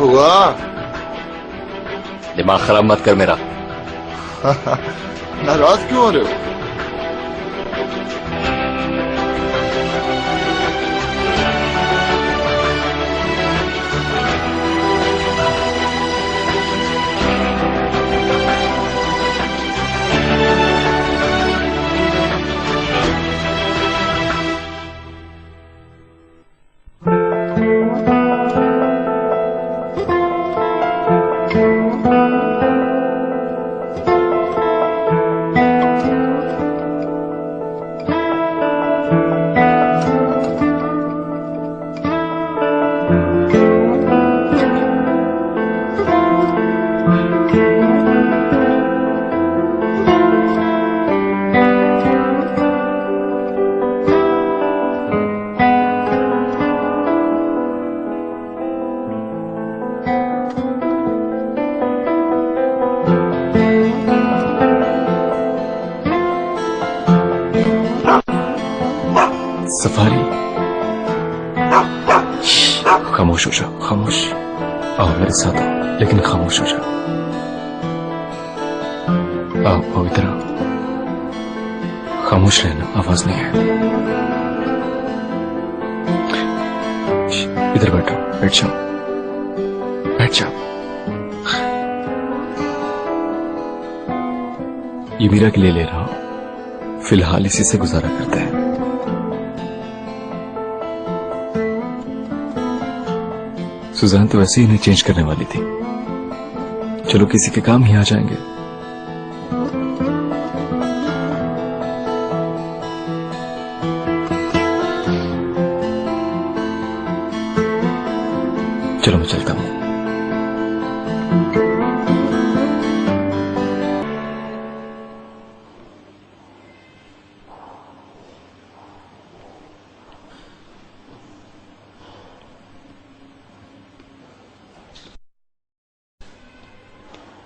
हुआ? दिमाग खराब मत कर मेरा। नाराज क्यों हो रहे हो? सफारी, खामोश हो जाओ, खामोश। आओ मेरे साथ आओ, लेकिन खामोश हो जाओ। आओ इधर आओ, खामोश रहना, आवाज नहीं है। इधर बैठो, बैठ जाओ, बैठ जाओ। ये मीरा के लिए ले रहा हूं, फिलहाल इसी से गुजारा करते हैं। सुजान तो वैसे ही नहीं चेंज करने वाली थी, चलो किसी के काम ही आ जाएंगे। चलो मैं चलता हूं।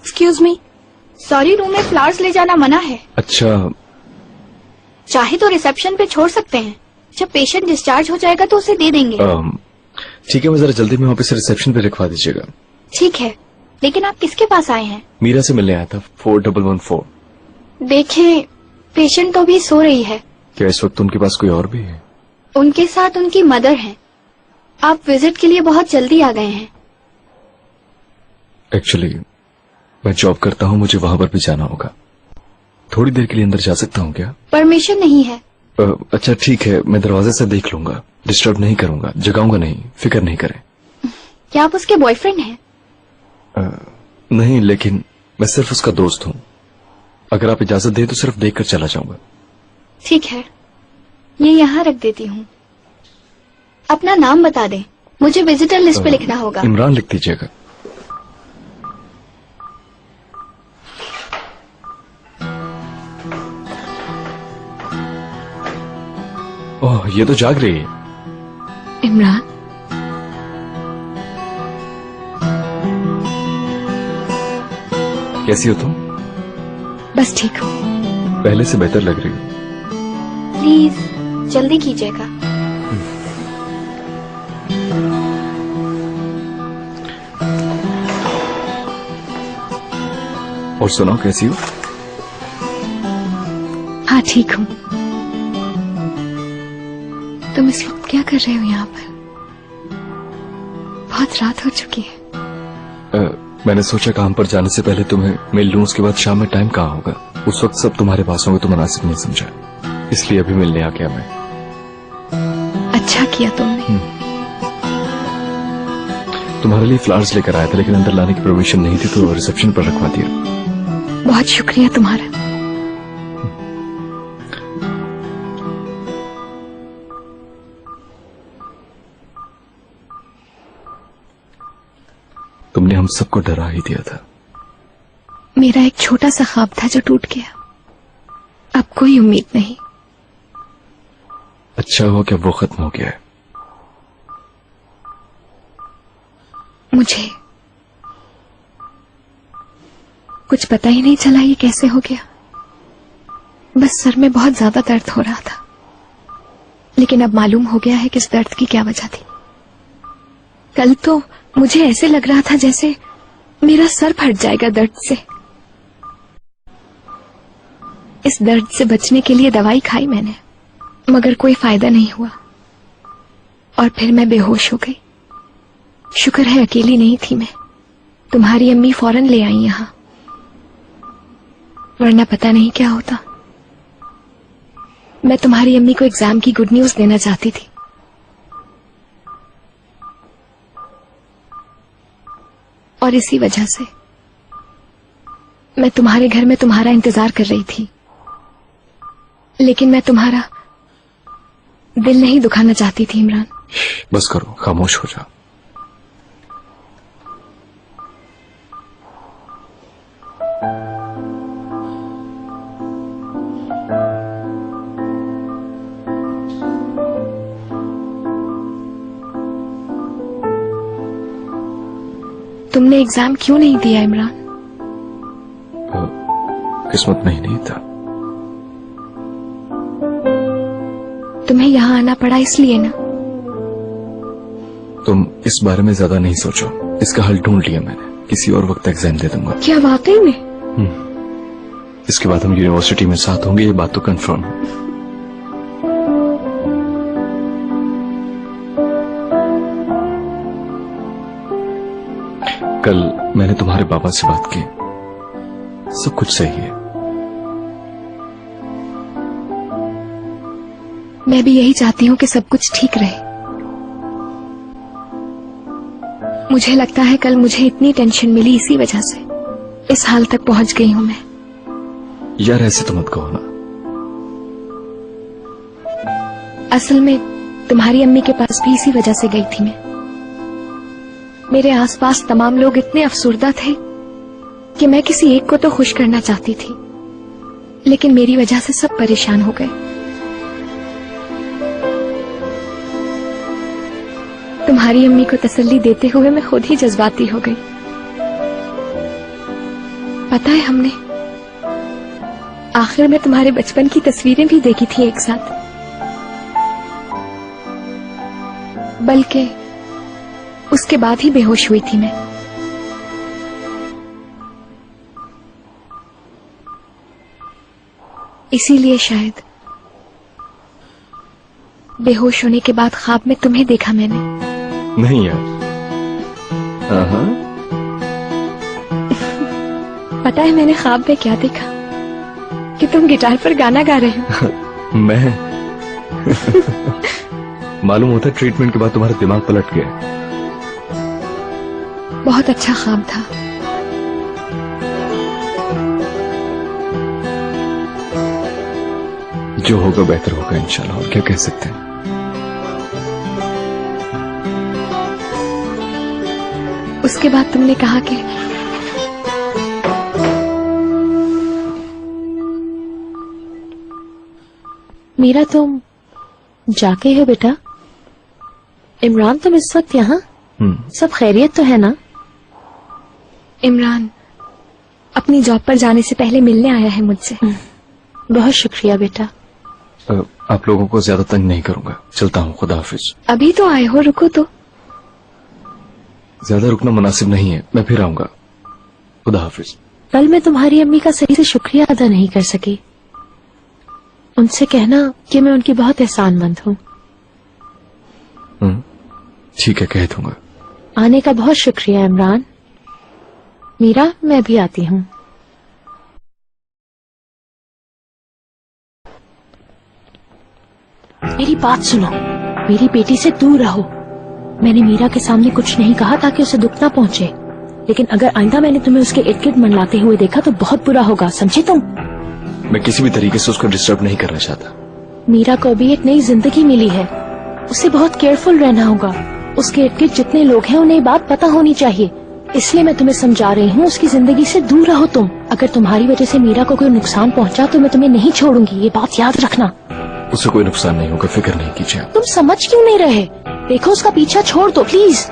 एक्सक्यूज मी, सॉरी, रूम में फ्लावर्स ले जाना मना है। अच्छा, चाहे तो रिसेप्शन पे छोड़ सकते हैं, जब पेशेंट डिस्चार्ज हो जाएगा तो उसे दे देंगे। ठीक है, मैं जरा जल्दी में वापस रिसेप्शन पे लिखवा दीजिएगा। ठीक है, लेकिन आप किसके पास आए हैं? मीरा से मिलने आया था, 4114। देखें, पेशेंट तो भी सो रही है। क्या इस वक्त उनके पास कोई और भी है? उनके साथ उनकी मदर है। आप विजिट के लिए बहुत जल्दी आ गए हैं। एक्चुअली मैं जॉब करता हूँ, मुझे वहां पर भी जाना होगा। थोड़ी देर के लिए अंदर जा सकता हूँ क्या? परमिशन नहीं है। अच्छा ठीक है, मैं दरवाजे से देख लूंगा, डिस्टर्ब नहीं करूंगा, जगाऊंगा नहीं, फिक्र नहीं करें। क्या आप उसके बॉयफ्रेंड हैं? नहीं, लेकिन मैं सिर्फ उसका दोस्त हूँ। अगर आप इजाजत दें तो सिर्फ देखकर चला जाऊंगा। ठीक है, ये यहाँ रख देती हूँ। अपना नाम बता दें, मुझे विजिटर लिस्ट पे लिखना होगा। इमरान लिख दीजिएगा। ओह, ये तो जाग रही है। इमरान, कैसी हो तुम? बस ठीक हूँ। पहले से बेहतर लग रही हो। प्लीज जल्दी कीजिएगा। और सुनाओ, कैसी हो? हाँ ठीक हूँ। तुम इस वक्त क्या कर रहे हो यहाँ पर? बहुत रात हो चुकी है। मैंने सोचा काम पर जाने से पहले तुम्हें मिल लूं, उसके बाद शाम में टाइम कहाँ होगा, उस वक्त सब तुम्हारे पास होंगे, तो मुनासिब नहीं समझा, इसलिए अभी मिलने आ गया मैं। अच्छा किया तुमने। तुम्हारे लिए फ्लावर्स लेकर आया था, लेकिन अंदर लाने की परमिशन नहीं थी, तो रिसेप्शन पर रखवा दिया। बहुत शुक्रिया तुम्हारा। तुमने हम सबको डरा ही दिया था। मेरा एक छोटा सा ख्वाब था जो टूट गया। अब कोई उम्मीद नहीं। अच्छा हुआ कि अब वो खत्म हो गया है। मुझे कुछ पता ही नहीं चला ये कैसे हो गया। बस सर में बहुत ज्यादा दर्द हो रहा था, लेकिन अब मालूम हो गया है कि इस दर्द की क्या वजह थी। कल तो मुझे ऐसे लग रहा था जैसे मेरा सर फट जाएगा दर्द से। इस दर्द से बचने के लिए दवाई खाई मैंने, मगर कोई फायदा नहीं हुआ और फिर मैं बेहोश हो गई। शुक्र है अकेली नहीं थी मैं, तुम्हारी अम्मी फौरन ले आई यहाँ, वरना पता नहीं क्या होता। मैं तुम्हारी अम्मी को एग्जाम की गुड न्यूज देना चाहती थी। और इसी वजह से मैं तुम्हारे घर में तुम्हारा इंतजार कर रही थी, लेकिन मैं तुम्हारा दिल नहीं दुखाना चाहती थी इमरान। बस करो, खामोश हो जाओ। तुमने एग्जाम क्यों नहीं दिया इमरान? किस्मत नहीं था। तुम्हें यहाँ आना पड़ा इसलिए ना? तुम इस बारे में ज्यादा नहीं सोचो, इसका हल ढूंढ लिया मैंने। किसी और वक्त एग्जाम दे दूंगा। क्या वाकई में? इसके बाद हम यूनिवर्सिटी में साथ होंगे, ये बात तो कंफर्म है। कल मैंने तुम्हारे पापा से बात की, सब कुछ सही है। मैं भी यही चाहती हूँ कि सब कुछ ठीक रहे। मुझे लगता है कल मुझे इतनी टेंशन मिली इसी वजह से इस हाल तक पहुंच गई हूँ मैं। यार ऐसे तो मत कहो ना। असल में तुम्हारी अम्मी के पास भी इसी वजह से गई थी मैं। मेरे आसपास तमाम लोग इतने अफसुर्दा थे कि मैं किसी एक को तो खुश करना चाहती थी, लेकिन मेरी वजह से सब परेशान हो गए। तुम्हारी अम्मी को तसल्ली देते हुए मैं खुद ही जज्बाती हो गई। पता है, हमने आखिर में तुम्हारे बचपन की तस्वीरें भी देखी थी एक साथ, बल्कि उसके बाद ही बेहोश हुई थी मैं। इसीलिए शायद बेहोश होने के बाद ख्वाब में तुम्हें देखा मैंने। नहीं यार। पता है मैंने ख्वाब में क्या देखा? कि तुम गिटार पर गाना गा रहे हो। मैं मालूम होता ट्रीटमेंट के बाद तुम्हारा दिमाग पलट गया। बहुत अच्छा ख्वाब था। जो होगा बेहतर होगा इंशाल्लाह, और क्या कह सकते हैं। उसके बाद तुमने कहा कि मीरा, तुम जाके हो बेटा? इमरान, तुम इस वक्त यहाँ? सब खैरियत तो है ना? इमरान अपनी जॉब पर जाने से पहले मिलने आया है मुझसे। बहुत शुक्रिया बेटा। आप लोगों को ज्यादा तंग नहीं करूंगा, चलता हूँ। खुदा हाफिज। अभी तो आए हो, रुको तो। ज्यादा रुकना मुनासिब नहीं है, मैं फिर आऊंगा। खुदा हाफिज। कल मैं तुम्हारी अम्मी का सही से शुक्रिया अदा नहीं कर सकी। उनसे कहना कि मैं उनकी बहुत एहसानमंद हूँ। ठीक है, कह दूंगा। आने का बहुत शुक्रिया इमरान। मीरा, मैं भी आती हूँ। मेरी बात सुनो, मेरी बेटी से दूर रहो। मैंने मीरा के सामने कुछ नहीं कहा ताकि उसे दुख ना पहुँचे, लेकिन अगर आइंदा मैंने तुम्हें उसके इर्द गिर्द मंडलाते हुए देखा तो बहुत बुरा होगा, समझे तुम? मैं किसी भी तरीके से उसको डिस्टर्ब नहीं करना चाहता। मीरा को अभी एक नई जिंदगी मिली है, उसे बहुत केयरफुल रहना होगा। उसके इर्द गिर्द जितने लोग हैं उन्हें बात पता होनी चाहिए, इसलिए मैं तुम्हें समझा रही हूँ, उसकी जिंदगी से दूर रहो तुम। अगर तुम्हारी वजह से मीरा को कोई नुकसान पहुँचा तो मैं तुम्हें नहीं छोड़ूंगी, ये बात याद रखना। उसे कोई नुकसान नहीं होगा, फिक्र नहीं कीजिए। तुम समझ क्यों नहीं रहे? देखो, उसका पीछा छोड़ दो प्लीज।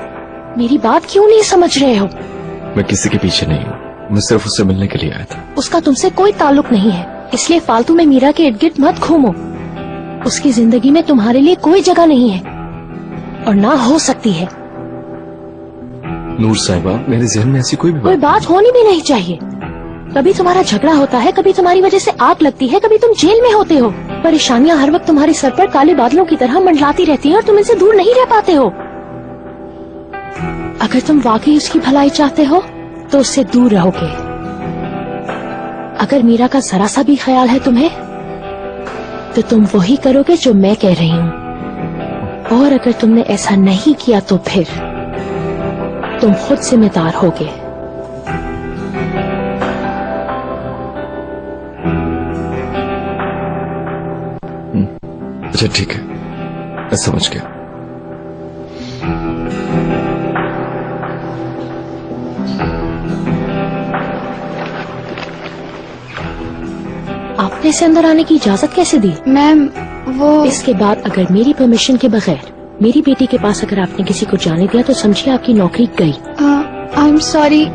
मेरी बात क्यों नहीं समझ रहे हो? मैं किसी के पीछे नहीं हूँ, मैं सिर्फ उससे मिलने के लिए आया था। उसका तुमसे कोई ताल्लुक नहीं है, इसलिए फालतू में मीरा के इर्द गिर्द मत घूमो। उसकी जिंदगी में तुम्हारे लिए कोई जगह नहीं है और ना हो सकती है। नूर साहिबा, मेरे जहन में ऐसी कोई भी कोई बात होनी भी नहीं चाहिए। कभी तुम्हारा झगड़ा होता है, कभी तुम्हारी वजह से आग लगती है, कभी तुम जेल में होते हो। परेशानियां हर वक्त तुम्हारे सर पर काले बादलों की तरह मंडलाती रहती हैं और तुम इनसे दूर नहीं रह पाते हो। अगर तुम वाकई उसकी भलाई चाहते हो तो उससे दूर रहोगे। अगर मीरा का जरा सा भी ख्याल है तुम्हें, तो तुम वही करोगे जो मैं कह रही हूँ। और अगर तुमने ऐसा नहीं किया तो फिर तुम खुद जिम्मेदार होगे। अच्छा ठीक है, मैं समझ गया। आपने इसे अंदर आने की इजाजत कैसे दी? मैम वो इसके बाद अगर मेरी परमिशन के बगैर मेरी बेटी के पास अगर आपने किसी को जाने दिया तो समझिए आपकी नौकरी गई। I am sorry.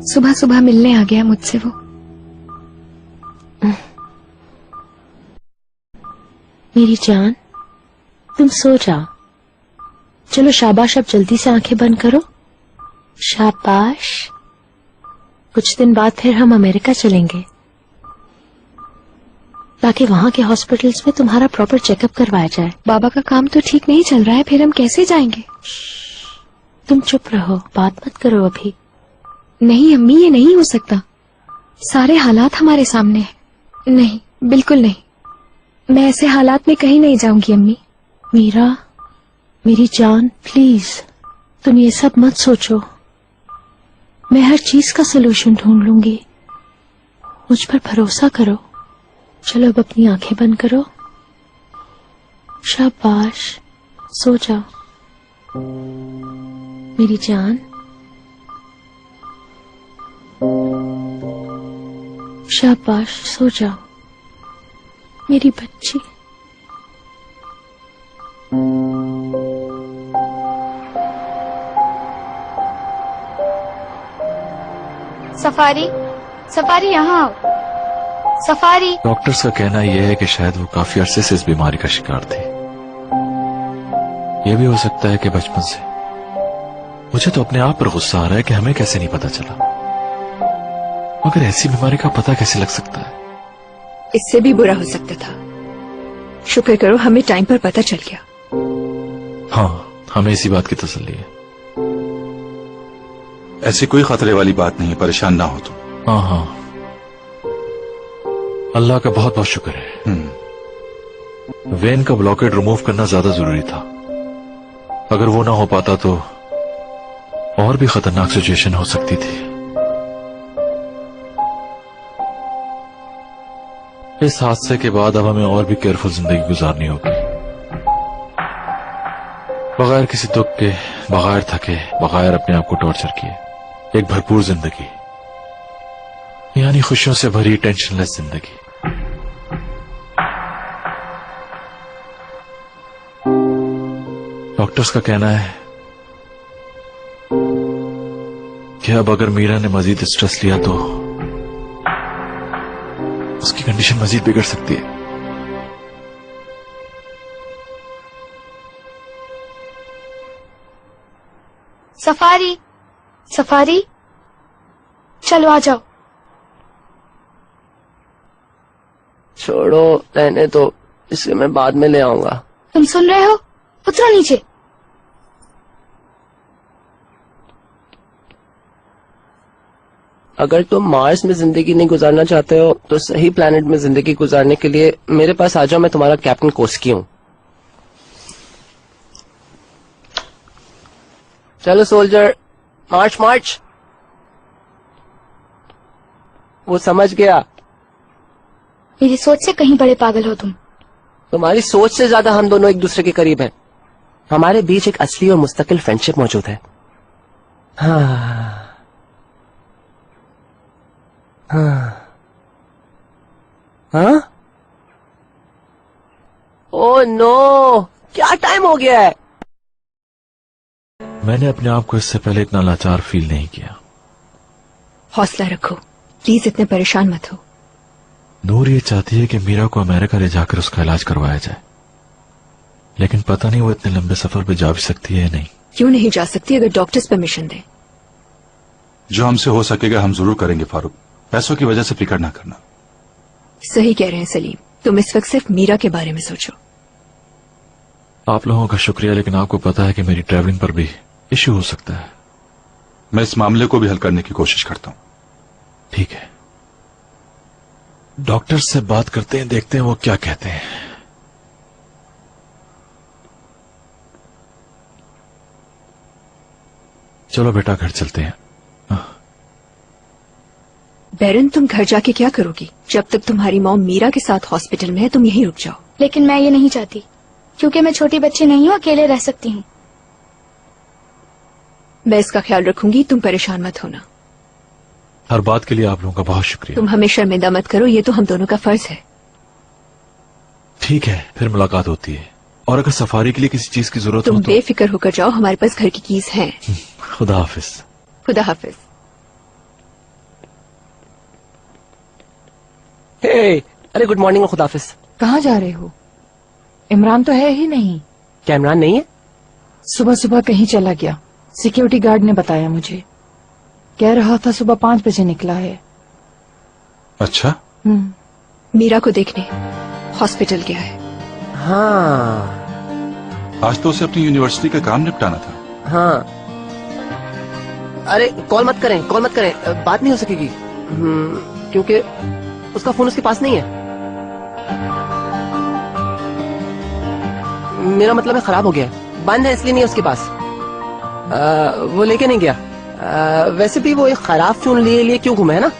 सुबह सुबह मिलने आ गया मुझसे वो। मेरी जान, तुम सो जाओ। चलो शाबाश, अब जल्दी से आंखें बंद करो। शाबाश। कुछ दिन बाद फिर हम अमेरिका चलेंगे ताकि वहां के हॉस्पिटल्स में तुम्हारा प्रॉपर चेकअप करवाया जाए। बाबा का काम तो ठीक नहीं चल रहा है, फिर हम कैसे जाएंगे? तुम चुप रहो, बात मत करो अभी। नहीं अम्मी, ये नहीं हो सकता। सारे हालात हमारे सामने हैं। नहीं, बिल्कुल नहीं। मैं ऐसे हालात में कहीं नहीं जाऊंगी अम्मी। मीरा, मेरी जान, प्लीज तुम ये सब मत सोचो। मैं हर चीज का सलूशन ढूंढ लूंगी। मुझ पर भरोसा करो। चलो अब अपनी आंखें बंद करो। शाबाश, सो जाओ मेरी जान। शाबाश, सो जाओ मेरी बच्ची। सफारी, सफारी यहाँ आओ। सफारी। डॉक्टर्स का कहना यह है कि शायद वो काफी अरसे से इस बीमारी का शिकार थी। यह भी हो सकता है कि बचपन से। मुझे तो अपने आप पर गुस्सा आ रहा है कि हमें कैसे नहीं पता चला। मगर ऐसी बीमारी का पता कैसे लग सकता है? इससे भी बुरा हो सकता था। शुक्र करो हमें टाइम पर पता चल गया। हाँ, हमें इसी बात की तसल्ली है। ऐसी कोई खतरे वाली बात नहीं है, परेशान ना हो तुम। हाँ हाँ, अल्लाह का बहुत बहुत शुक्र है। वेन का ब्लॉकेड रिमूव करना ज्यादा जरूरी था। अगर वो ना हो पाता तो और भी खतरनाक सिचुएशन हो सकती थी। इस हादसे के बाद अब हमें और भी केयरफुल जिंदगी गुजारनी होगी, बगैर किसी दुख के, बगैर थके, बगैर अपने आप को टॉर्चर किए। एक भरपूर जिंदगी, यानी खुशियों से भरी टेंशनलेस जिंदगी। डॉक्टर्स का कहना है कि अब अगर मीरा ने मजीद स्ट्रेस लिया तो उसकी कंडीशन मजीद बिगड़ सकती है। सफारी, सफारी, चलो आ जाओ। छोड़ो, रहने दो, इसे मैं बाद में ले आऊंगा। तुम सुन रहे हो? उतरो नीचे। अगर तुम मार्स में जिंदगी नहीं गुजारना चाहते हो तो सही प्लेनेट में जिंदगी गुजारने के लिए मेरे पास आ जाओ। मैं तुम्हारा कैप्टन कोस्की हूँ। चलो सोल्जर, मार्च मार्च। वो समझ गया। मेरी सोच से कहीं बड़े पागल हो तुम। तुम्हारी सोच से ज्यादा हम दोनों एक दूसरे के करीब हैं। हमारे बीच एक असली और मुस्तकिल फ्रेंडशिप मौजूद है। हाँ हाँ हाँ। ओह नो, क्या टाइम हो गया है? मैंने अपने आप को इससे पहले इतना लाचार फील नहीं किया। हौसला रखो, प्लीज इतने परेशान मत हो। नूर ये चाहती है कि मीरा को अमेरिका ले जाकर उसका इलाज करवाया जाए, लेकिन पता नहीं वो इतने लंबे सफर पे जा भी सकती है या नहीं। क्यों नहीं जा सकती अगर डॉक्टर्स परमिशन दें? जो हमसे हो सकेगा हम जरूर करेंगे फारूक। पैसों की वजह से फिक्र ना करना। सही कह रहे हैं सलीम, तुम इस वक्त सिर्फ मीरा के बारे में सोचो। आप लोगों का शुक्रिया, लेकिन आपको पता है कि मेरी ट्रैवलिंग पर भी इश्यू हो सकता है। मैं इस मामले को भी हल करने की कोशिश करता हूँ। ठीक है, डॉक्टर से बात करते हैं, देखते हैं वो क्या कहते हैं। चलो बेटा घर चलते हैं। बैरन, तुम घर जाके क्या करोगी? जब तक तुम्हारी मॉम मीरा के साथ हॉस्पिटल में है तुम यहीं रुक जाओ। लेकिन मैं ये नहीं चाहती, क्योंकि मैं छोटी बच्ची नहीं हूँ, अकेले रह सकती हूँ। मैं इसका ख्याल रखूंगी, तुम परेशान मत होना। हर बात के लिए आप लोगों का बहुत शुक्रिया। तुम हमें शर्मिंदा मत करो, ये तो हम दोनों का फर्ज है। ठीक है, फिर मुलाकात होती है। और अगर सफारी के लिए किसी चीज की जरूरत तुम हो तो बेफिक्र होकर जाओ, हमारे पास घर की कीज हैं। खुदा हाफिज। खुदा हाफिज। हे, अरे गुड मॉर्निंग और खुदाफिज। कहाँ जा रहे हो? इमरान तो है ही नहीं। क्या इमरान नहीं है? सुबह सुबह कहीं चला गया, सिक्योरिटी गार्ड ने बताया मुझे। कह रहा था सुबह 5 बजे निकला है। अच्छा, मीरा को देखने हॉस्पिटल गया है। हाँ आज तो उसे अपनी यूनिवर्सिटी का काम निपटाना था। हाँ। अरे कॉल मत करें, कॉल मत करें, बात नहीं हो सकेगी। क्योंकि उसका फोन उसके पास नहीं है। मेरा मतलब है खराब हो गया है, बंद है, इसलिए नहीं है उसके पास। वो लेके नहीं गया। वैसे भी वो एक खराब फोन लिए क्यों घूमे, है ना?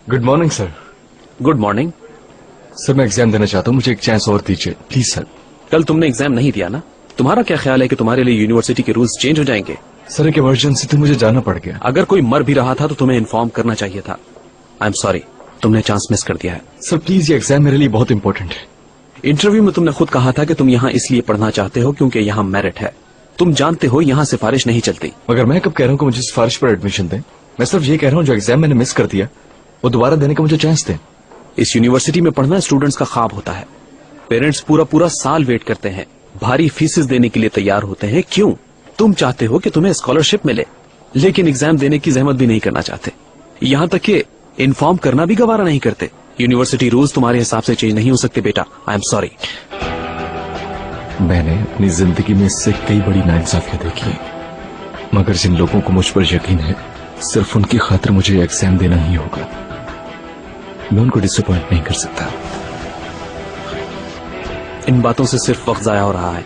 Good morning sir. Good morning. Sir मैं एग्जाम देना चाहता हूँ, मुझे एक चांस और दीजिए प्लीज सर। कल तुमने एग्जाम नहीं दिया ना? तुम्हारा क्या ख्याल है कि तुम्हारे लिए यूनिवर्सिटी के रूल्स चेंज हो जाएंगे? सर एक इमरजेंसी थी, मुझे जाना पड़ गया। अगर कोई मर भी रहा था तो तुम्हें इन्फॉर्म करना चाहिए था। आई एम सॉरी, तुमने चांस मिस कर दिया है। सर प्लीज, ये एग्जाम मेरे लिए बहुत इंपॉर्टेंट है। इंटरव्यू में तुमने खुद कहा था कि तुम यहाँ इसलिए पढ़ना चाहते हो क्योंकि यहाँ मेरिट है। तुम जानते हो यहाँ सिफारिश नहीं चलती। मगर मैं कब कह रहा हूँ कि मुझे सिफारिश पर एडमिशन दें। मैं सिर्फ ये कह रहा हूँ जो एग्जाम मैंने मिस कर दिया वो दोबारा देने का मुझे चांस दें। इस यूनिवर्सिटी में पढ़ना स्टूडेंट्स का ख्वाब होता है। पेरेंट्स पूरा साल वेट करते हैं, भारी फीसेस देने के लिए तैयार होते हैं। क्यों? तुम चाहते हो कि तुम्हें स्कॉलरशिप मिले, लेकिन एग्जाम देने की जहमत भी नहीं करना चाहते। यहाँ तक कि इन्फॉर्म करना भी गवारा नहीं करते। यूनिवर्सिटी रूल्स तुम्हारे हिसाब से चेंज नहीं हो सकते बेटा। I am sorry. मैंने अपनी जिंदगी में इससे कई बड़ी नाइंसाफियां देखी, मगर जिन लोगों को मुझ पर यकीन है सिर्फ उनकी खातिर मुझे एग्जाम देना ही होगा। मैं उनको डिसअपॉइंट नहीं कर सकता। इन बातों से सिर्फ वक्त जाया हो रहा है।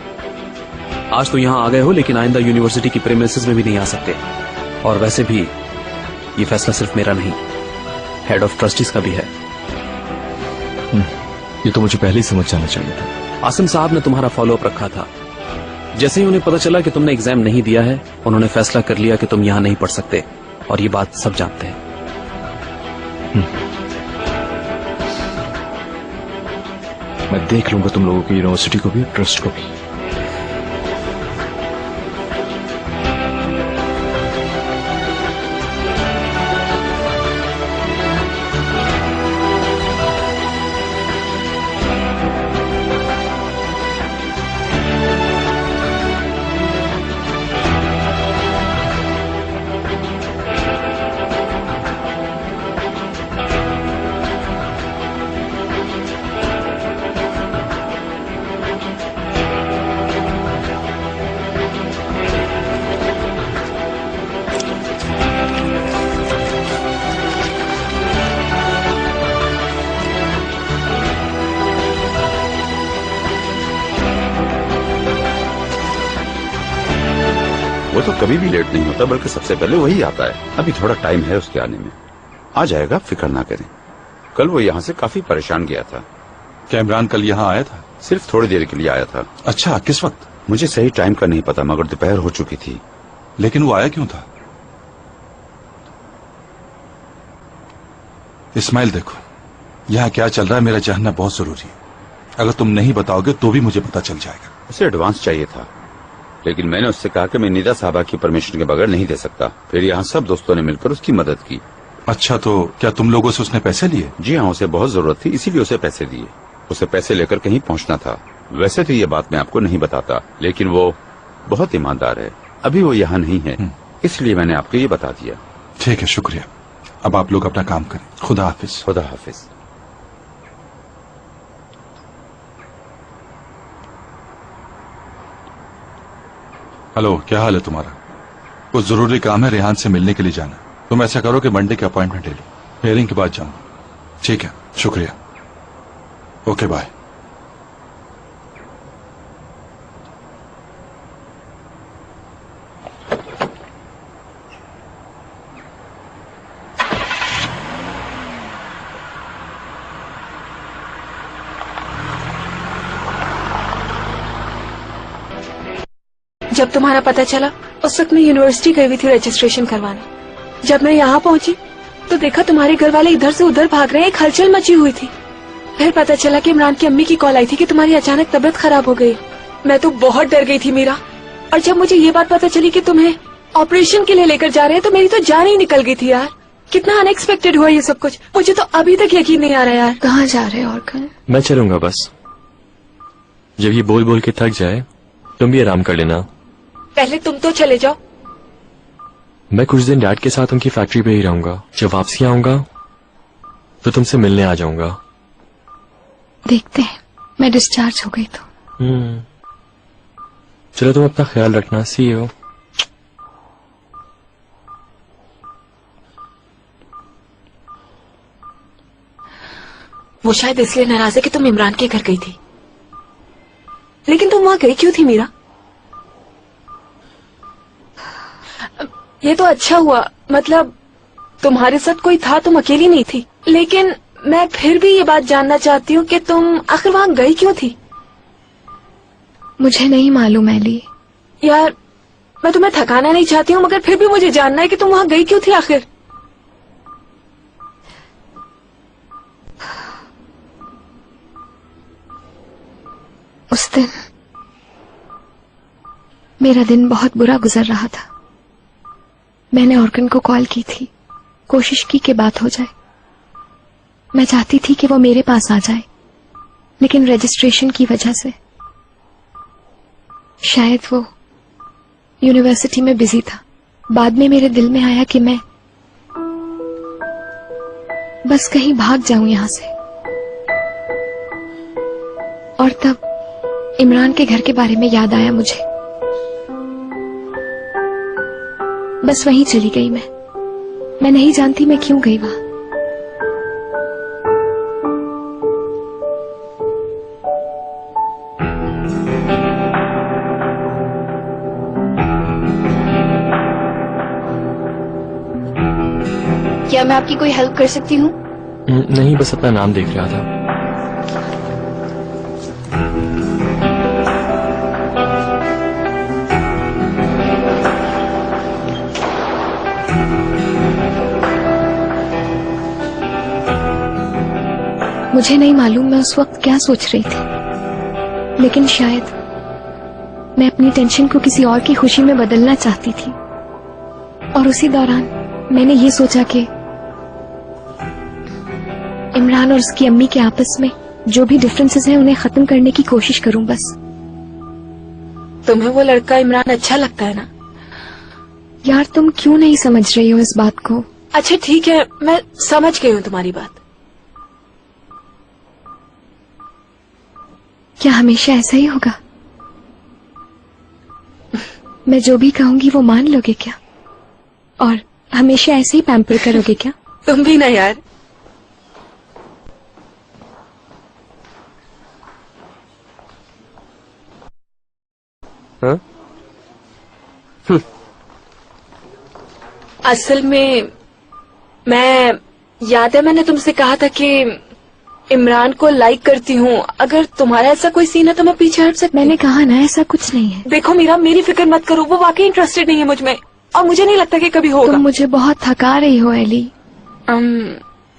आज तो यहाँ आ गए हो, लेकिन आइंदा यूनिवर्सिटी की प्रीमिसेस में भी नहीं आ सकते। और वैसे भी ये फैसला सिर्फ मेरा नहीं, हेड ऑफ ट्रस्टीज का भी है। ये तो मुझे पहले ही समझ जाना चाहिए था। आसिम साहब ने तुम्हारा फॉलोअप रखा था। जैसे ही उन्हें पता चला कि तुमने एग्जाम नहीं दिया है, उन्होंने फैसला कर लिया कि तुम यहाँ नहीं पढ़ सकते। और ये बात सब जानते हैं। मैं देख लूंगा तुम लोगों की यूनिवर्सिटी को भी, ट्रस्ट को भी। वो तो कभी भी लेट नहीं होता, बल्कि सबसे पहले वही आता है। अभी थोड़ा टाइम है उसके आने में, आ जाएगा, फिक्र ना करें। कल वो यहाँ से काफी परेशान गया था। क्या इमरान कल यहाँ आया था? सिर्फ थोड़ी देर के लिए आया था। अच्छा, किस वक्त? मुझे सही टाइम का नहीं पता, मगर दोपहर हो चुकी थी। लेकिन वो आया क्यों था? इस्माइल देखो, यहाँ क्या चल रहा है मेरा जानना बहुत जरूरी है। अगर तुम नहीं बताओगे तो भी मुझे पता चल जाएगा। उसे एडवांस चाहिए था, लेकिन मैंने उससे कहा कि मैं निदा साहबा की परमिशन के बगैर नहीं दे सकता। फिर यहाँ सब दोस्तों ने मिलकर उसकी मदद की। अच्छा, तो क्या तुम लोगों से उसने पैसे लिए? जी हाँ, उसे बहुत जरूरत थी, इसीलिए उसे पैसे दिए। उसे पैसे लेकर कहीं पहुँचना था। वैसे तो ये बात मैं आपको नहीं बताता, लेकिन वो बहुत ईमानदार है। अभी वो यहाँ नहीं है, इसलिए मैंने आपको ये बता दिया। ठीक है, शुक्रिया। अब आप लोग अपना काम करें। खुदा हाफिज। खुदा हाफिज। हेलो, क्या हाल है तुम्हारा? कुछ जरूरी काम है, रेहान से मिलने के लिए जाना। तुम ऐसा करो कि मंडे की अपॉइंटमेंट ले लो, हियरिंग के बाद जाऊंगा। ठीक है, शुक्रिया। Okay, bye. जब तुम्हारा पता चला उस वक्त मैं यूनिवर्सिटी गई हुई थी रजिस्ट्रेशन करवाने। जब मैं यहाँ पहुँची तो देखा तुम्हारे घर वाले इधर से उधर भाग रहे हैं, एक हलचल मची हुई थी। फिर पता चला कि इमरान की अम्मी की कॉल आई थी कि तुम्हारी अचानक तबीयत खराब हो गई। मैं तो बहुत डर गई थी मीरा, और जब मुझे ये बात पता चली कि तुम्हें ऑपरेशन के लिए लेकर जा रहे हैं तो मेरी तो जान ही निकल गई थी यार। कितना अनएक्सपेक्टेड हुआ ये सब कुछ, मुझे तो अभी तक यकीन नहीं आ रहा यार। कहाँ जा रहे हो और मैं चलूंगा बस। जब ये बोल बोल के थक जाए तुम भी आराम कर लेना। पहले तुम तो चले जाओ। मैं कुछ दिन डैड के साथ उनकी फैक्ट्री पे ही रहूंगा। जब वापसी आऊंगा तो तुमसे मिलने आ जाऊंगा। देखते हैं, मैं डिस्चार्ज हो गई तो। चलो, तुम अपना ख्याल रखना। सी यू। वो शायद इसलिए नाराज है कि तुम इमरान के घर गई थी, लेकिन तुम वहाँ गई क्यों थी मीरा? ये तो अच्छा हुआ, मतलब तुम्हारे साथ कोई था, तुम अकेली नहीं थी। लेकिन मैं फिर भी ये बात जानना चाहती हूँ कि तुम आखिर वहाँ गई क्यों थी? मुझे नहीं मालूम एली। यार, मैं तुम्हें थकाना नहीं चाहती हूँ, मगर फिर भी मुझे जानना है कि तुम वहाँ गई क्यों थी आखिर। उस दिन मेरा दिन बहुत बुरा गुजर रहा था। मैंने ऑर्गन को कॉल की थी, कोशिश की कि बात हो जाए। मैं चाहती थी कि वो मेरे पास आ जाए, लेकिन रजिस्ट्रेशन की वजह से शायद वो यूनिवर्सिटी में बिजी था। बाद में मेरे दिल में आया कि मैं बस कहीं भाग जाऊं यहां से, और तब इमरान के घर के बारे में याद आया मुझे। बस वहीं चली गई मैं नहीं जानती मैं क्यों गई वहां। क्या मैं आपकी कोई हेल्प कर सकती हूँ? नहीं, बस अपना नाम देख रहा था। मुझे नहीं मालूम मैं उस वक्त क्या सोच रही थी, लेकिन शायद मैं अपनी टेंशन को किसी और की खुशी में बदलना चाहती थी। और उसी दौरान मैंने ये सोचा कि इमरान और उसकी अम्मी के आपस में जो भी डिफरेंसेस हैं उन्हें खत्म करने की कोशिश करूं बस। तुम्हें वो लड़का इमरान अच्छा लगता है ना? यार, तुम क्यों नहीं समझ रही हो इस बात को? अच्छा ठीक है, मैं समझ गई हूँ तुम्हारी बात। क्या हमेशा ऐसा ही होगा? मैं जो भी कहूंगी वो मान लोगे क्या? और हमेशा ऐसे ही पैम्पर करोगे क्या? तुम भी ना यार। हाँ? असल में मैं याद है मैंने तुमसे कहा था कि इमरान को लाइक करती हूँ। अगर तुम्हारा ऐसा कोई सीन है तो मैं पीछे हट सकती। मैंने कहा ना ऐसा कुछ नहीं है। देखो मीरा, मेरी फिक्र मत करो, वो वाकई इंटरेस्टेड नहीं है मुझ में और मुझे नहीं लगता कि कभी होगा। तुम मुझे बहुत थका रही हो एली।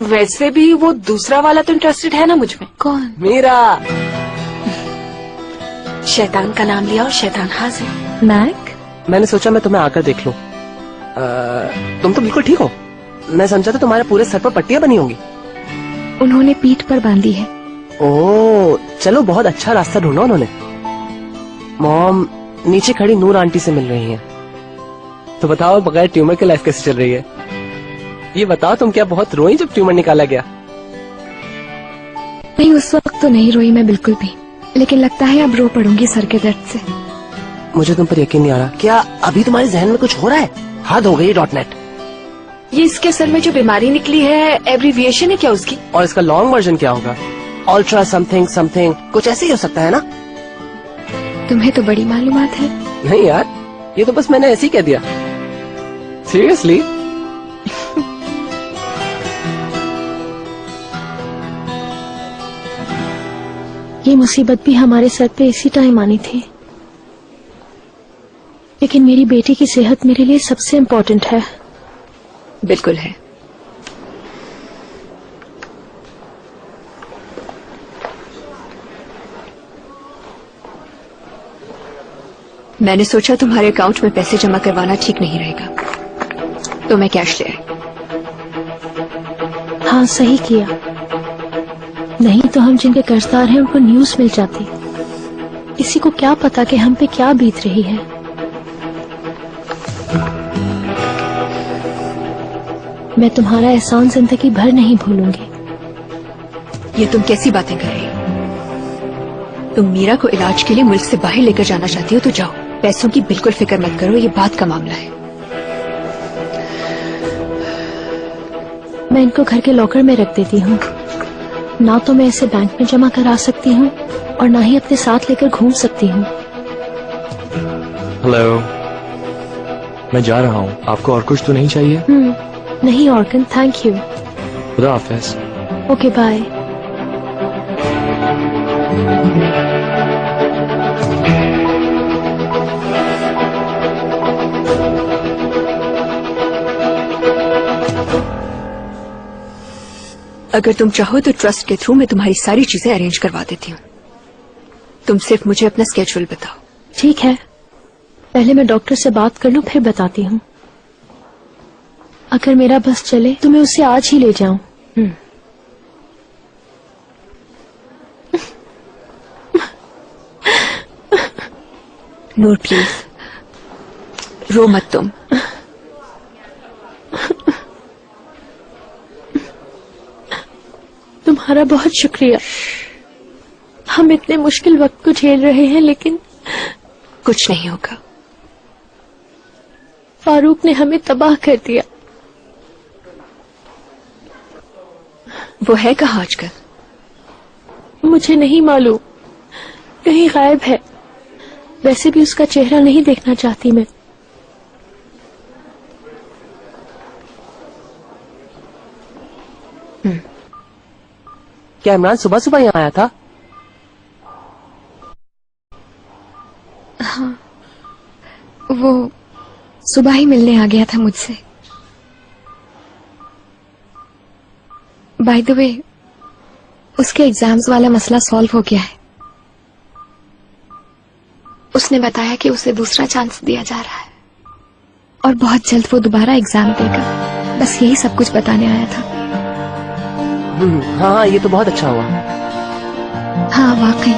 वैसे भी वो दूसरा वाला तो इंटरेस्टेड है ना मुझ में। कौन? मीरा। शैतान का नाम लिया और शैतान हाजिर। मैक? मैंने सोचा मैं तुम्हें आकर देख लूं। तुम तो बिल्कुल ठीक हो। मैं समझा था तुम्हारे पूरे सर पर पट्टियां बनी होंगी। उन्होंने पीठ पर बांधी है। ओह, चलो बहुत अच्छा रास्ता ढूंढा उन्होंने। मॉम नीचे खड़ी नूर आंटी से मिल रही हैं। तो बताओ बगैर ट्यूमर के लाइफ कैसे चल रही है? ये बताओ तुम क्या बहुत रोई जब ट्यूमर निकाला गया? नहीं, उस वक्त तो नहीं रोई मैं बिल्कुल भी, लेकिन लगता है अब रो पड़ूंगी सर के दर्द से। मुझे तुम पर यकीन नहीं आ रहा। क्या अभी तुम्हारे जहन में कुछ हो रहा है? हद हो गई .net। ये इसके सर में जो बीमारी निकली है एब्रीविएशन है क्या उसकी? और इसका लॉन्ग वर्जन क्या होगा? अल्ट्रा समथिंग समथिंग, कुछ ऐसे ही हो सकता है ना? तुम्हें तो बड़ी मालूमात है। नहीं यार, ये तो बस मैंने ऐसे ही कह दिया। सीरियसली। ये मुसीबत भी हमारे सर पे इसी टाइम आनी थी, लेकिन मेरी बेटी की सेहत मेरे लिए सबसे इम्पोर्टेंट है। बिल्कुल है। मैंने सोचा तुम्हारे अकाउंट में पैसे जमा करवाना ठीक नहीं रहेगा, तो मैं कैश ले आई। हाँ सही किया, नहीं तो हम जिनके कर्जदार हैं उनको न्यूज़ मिल जाती। किसी को क्या पता कि हम पे क्या बीत रही है। मैं तुम्हारा एहसान जिंदगी भर नहीं भूलूंगी। ये तुम कैसी बातें कर रही हो? तुम मीरा को इलाज के लिए मुल्क से बाहर लेकर जाना चाहती हो तो जाओ, पैसों की बिल्कुल फिक्र मत करो, ये बात का मामला है। मैं इनको घर के लॉकर में रख देती हूँ। ना तो मैं इसे बैंक में जमा करा सकती हूँ और ना ही अपने साथ लेकर घूम सकती हूँ। हेलो, मैं जा रहा हूँ। आपको और कुछ तो नहीं चाहिए? नहीं ऑर्गन, थैंक यू। खुदा हाफिज। Okay bye. अगर तुम चाहो तो ट्रस्ट के थ्रू मैं तुम्हारी सारी चीजें अरेंज करवा देती हूँ। तुम सिर्फ मुझे अपना स्केड्यूल बताओ। ठीक है, पहले मैं डॉक्टर से बात कर लूं फिर बताती हूँ। अगर मेरा बस चले तो मैं उसे आज ही ले जाऊं। नूर प्लीज रो मत तुम। तुम्हारा बहुत शुक्रिया। हम इतने मुश्किल वक्त को झेल रहे हैं लेकिन कुछ नहीं होगा। फारूक ने हमें तबाह कर दिया। वो है कहाँ आजकल? मुझे नहीं मालूम, कहीं गायब है। वैसे भी उसका चेहरा नहीं देखना चाहती मैं। क्या इमरान सुबह सुबह यहाँ आया था? हाँ, वो सुबह ही मिलने आ गया था मुझसे। बाय द वे, उसके एग्जाम्स वाला मसला सॉल्व हो गया है। उसने बताया कि उसे दूसरा चांस दिया जा रहा है और बहुत जल्द वो दोबारा एग्जाम देगा। बस यही सब कुछ बताने आया था। हाँ, ये तो बहुत अच्छा हुआ। हाँ वाकई।